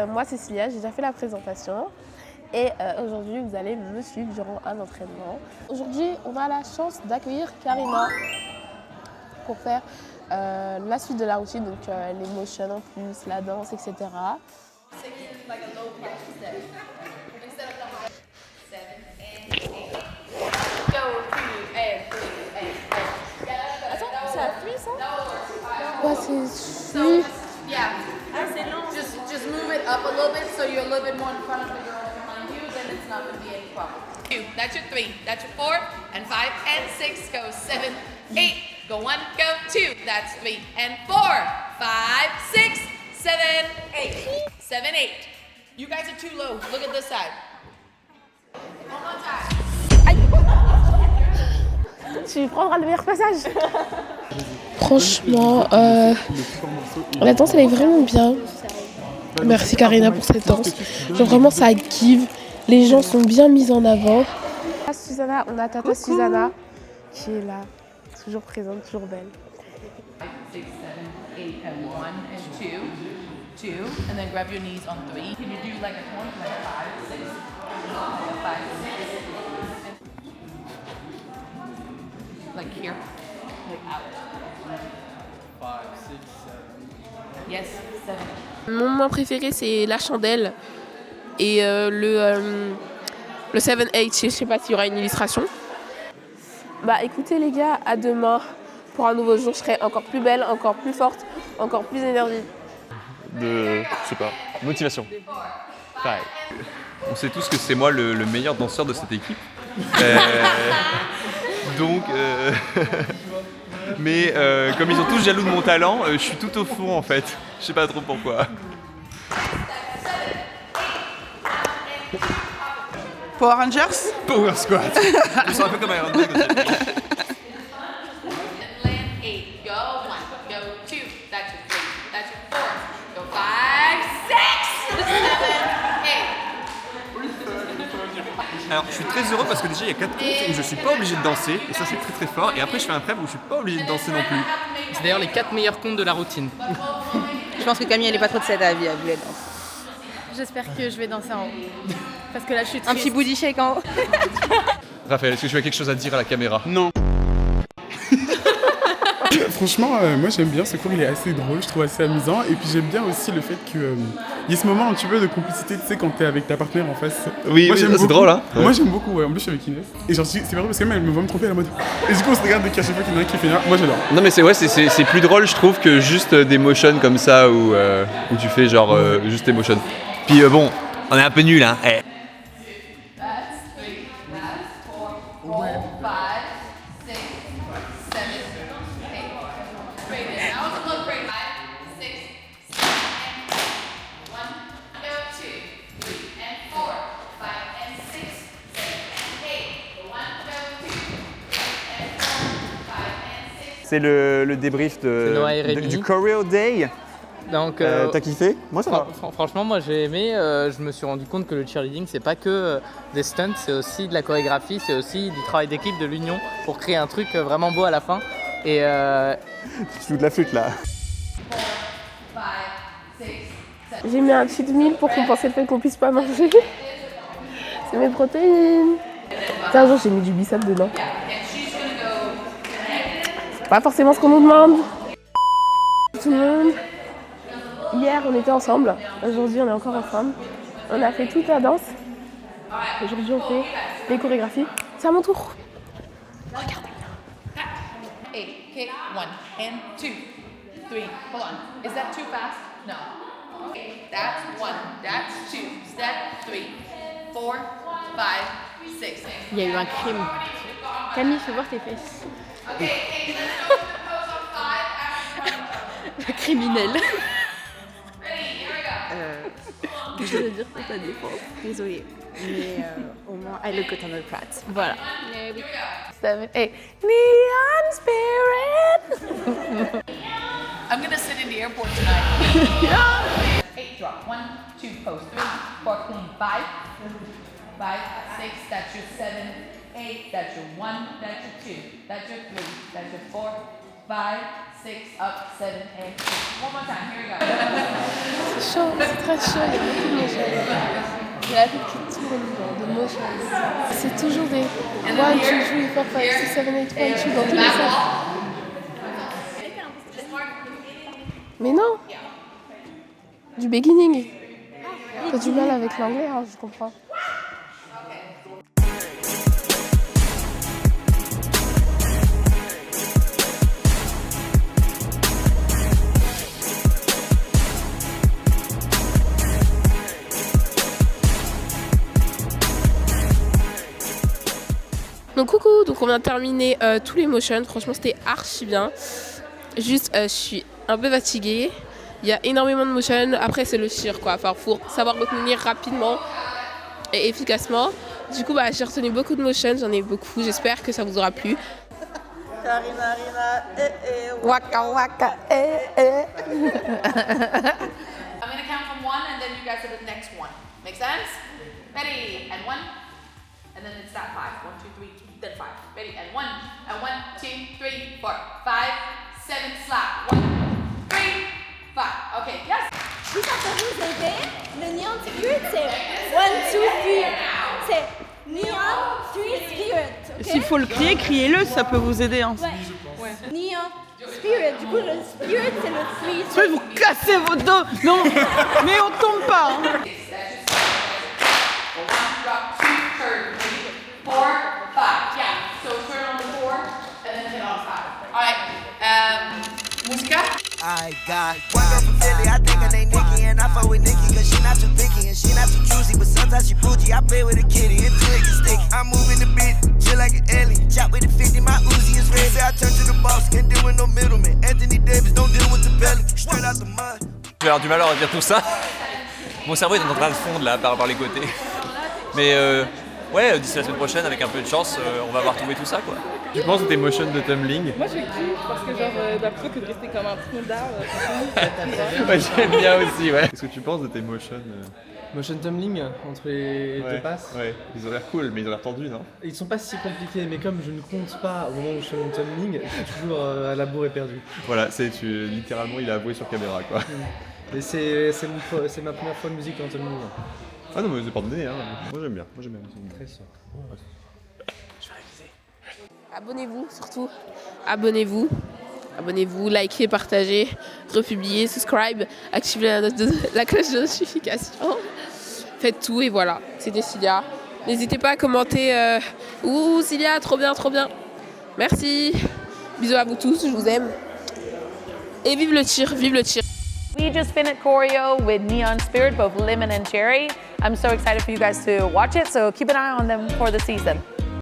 moi Cécilia, j'ai déjà fait la présentation et aujourd'hui vous allez me suivre durant un entraînement. Aujourd'hui on a la chance d'accueillir Karina pour faire la suite de la routine, donc les motions en plus, la danse, etc. Attends, c'est à pluie ça? Ouais, c'est pluie. Yeah. Just move it up a little bit so you're a little bit more in front of the girl behind you, then it's not going to be any problem. 2, that's your 3, that's your 4, and 5, and 6, go 7, 8, go 1, go 2, that's 3, and 4, 5, 6, 7, 8, 7, 8. You guys are too low, look at this side. One more time. Tu prendras le meilleur passage. Franchement, la danse elle est vraiment bien. Merci Karina pour cette danse. Genre vraiment ça give. Les gens sont bien mis en avant. Susanna, on a Tata Susanna qui est là, toujours présente, toujours belle. 5, 6, 7, 8, and 1, and 2, 2, and then grab your knees on 3. Can you do like a point, like a 5, 6, like a 5, 6, like here, like out. 5, 6, 7. Yes, 7. Mon moment préféré c'est la chandelle et le 7-8, je sais pas s'il y aura une illustration. Bah écoutez les gars, à demain pour un nouveau jour, je serai encore plus belle, encore plus forte, encore plus énergique. Je sais pas, motivation. Pareil. On sait tous que c'est moi le meilleur danseur de cette équipe. Donc, mais comme ils sont tous jaloux de mon talent, je suis tout au fond en fait. Je sais pas trop pourquoi. Power Rangers? Power Squat. Ils sont un peu comme Iron Man. Land 8, go 1, go 2, that's your 3, that's your 4, go 5, 6, 7, 8. Alors, je suis très heureux parce que déjà il y a 4 comptes où je suis pas obligé de danser, et ça c'est très très fort. Et après je fais un prep où je suis pas obligé de danser non plus. C'est d'ailleurs les 4 meilleurs comptes de la routine. Je pense que Camille elle est pas trop de cette avis à vu la danse. J'espère que je vais danser en haut. Parce que là je suis triste. Un petit booty shake en haut. Raphaël, est-ce que tu as quelque chose à dire à la caméra? Non. Franchement, moi j'aime bien ce cours, il est assez drôle, je trouve assez amusant. Et puis j'aime bien aussi le fait qu'il y ait ce moment un petit peu de complicité, tu sais, quand t'es avec ta partenaire en face. Oui, moi, c'est drôle, hein. Ouais. Moi j'aime beaucoup, ouais. En plus je suis avec Inès. Et genre, c'est marrant parce qu'elle me voit me tromper à la mode. Et du coup on se regarde dès qu'à chaque fois qu'il y en a un qui fait rien. Moi j'adore. Non mais c'est plus drôle je trouve que juste des motions comme ça où tu fais genre juste des motions. Puis bon, on est un peu nuls hein. Eh. C'est le débrief du Choreo Day. Donc, t'as kiffé? Moi ça va. Franchement, moi j'ai aimé. Je me suis rendu compte que le cheerleading, c'est pas que des stunts, c'est aussi de la chorégraphie, c'est aussi du travail d'équipe, de l'union pour créer un truc vraiment beau à la fin. Et Tu joues de la flûte là. J'ai mis un cheat meal pour compenser le fait qu'on puisse pas manger. C'est mes protéines. Un jour j'ai mis du bissap dedans. C'est pas forcément ce qu'on nous demande. Tout le monde. Hier on était ensemble, aujourd'hui on est encore ensemble. On a fait toute la danse. Aujourd'hui on fait les chorégraphies. C'est à mon tour. Regardez. 8, kick 1 and 2, 3, hold on. Is that too fast? No. Okay, that's 1, that's 2, step 3, 4, 5, 6. Il y a eu un crime. Camille, fais voir tes fesses. Okay, let's go to the pose on 5 after 1. Le criminel. Ready, here we go. Je veux dire pour ta défense. Désolée. Mais au moins, I look good on the prat. Voilà. Here we go. 7, 8. Neon spirit. I'm gonna sit in the airport tonight. Yeah. 8, drop. 1, 2, pose. 3, 4, clean. 5, 5, 6, that's your 7, 8, that's your 1, that's your 2, that's your 3, that's your 4, 5, 5, 6, up, 7, and 6. One more time. Here we go. C'est chaud, c'est très chaud, il y a beaucoup de motion. Il y a la tête qui tourne de motion. C'est toujours des 1, 2, 3, 4, 5, 6, 7, 8, 1, 2 dans tous les sens. Mais non! Du beginning. T'as du mal avec l'anglais, hein, je comprends. Donc coucou, donc on vient de terminer tous les motions, franchement c'était archi bien. Juste je suis un peu fatiguée, il y a énormément de motions, après c'est le cheer quoi, enfin faut savoir retenir rapidement et efficacement. Du coup j'ai retenu beaucoup de motions, j'en ai beaucoup, j'espère que ça vous aura plu. Karina, Waka waka, I'm going to count from 1 and then you guys are the next one. Make sense? Ready? And 1. And then it's that 5. 1, 2, 3, then 5. Ready? And 1. And 1, 2, 3, 4, 5, 7, slap. 1, 3, 5. Okay, yes. Juste pour vous aider, le Neon Spirit c'est 1, 2, 3. C'est Neon 3 Spirit. Okay? S'il faut le crier, criez-le, ça peut vous aider. Hein. Ouais. Neon Spirit. Du coup, le Spirit c'est le 3 Soit vous cassez vos dos. Non, mais on tombe pas. Hein. 1, drop, 2, turn. 4, 5. Yeah. So turn on the 4 and then hit on 5. Alright. Musica? I got one girl from Philly, I think her name Nikki, and I fuck with Nikki cause she not too picky and she not too juicy, but sometimes she bougie. I play with a kitty until it gets sticky. I'm moving the beat, chill like an alien. Chop with the 50, my Uzi is red. Say I turn to the boss, can't deal with no middleman. Anthony Davis, don't deal with the belly. Straight out the mud. Je vais avoir du mal à dire tout ça. Mon cerveau est en train de fondre là par les côtés. Mais ouais, d'ici la semaine prochaine, avec un peu de chance, on va avoir trouvé tout ça quoi. Tu penses que tes motions de tumbling? Moi je kiffe parce que genre d'impression que de rester comme un tronc d'arbre. Ouais, j'aime bien aussi, ouais. Qu'est-ce que tu penses de tes motions Motion tumbling entre les deux passes. Ouais, ils ont l'air cool, mais ils ont l'air tendus, non? Ils sont pas si compliqués, mais comme je ne compte pas au moment où je fais mon tumbling, je suis toujours à la bourre et perdu. Voilà, littéralement, il a avoué sur caméra, quoi. Et c'est ma première fois de musique en tumbling. Ah non, mais c'est pardonné, hein. Moi j'aime bien. Très sûr. Abonnez-vous surtout, abonnez-vous, likez, partagez, republiez, subscribe, activez la cloche de notification, faites tout et voilà, c'était Cilia. N'hésitez pas à commenter, ouh Cilia, trop bien, merci, bisous à vous tous, je vous aime, et vive le tir, vive le tir. We just finished choreo with Neon Spirit, both Lemon and Cherry. I'm so excited for you guys to watch it, so keep an eye on them for the season.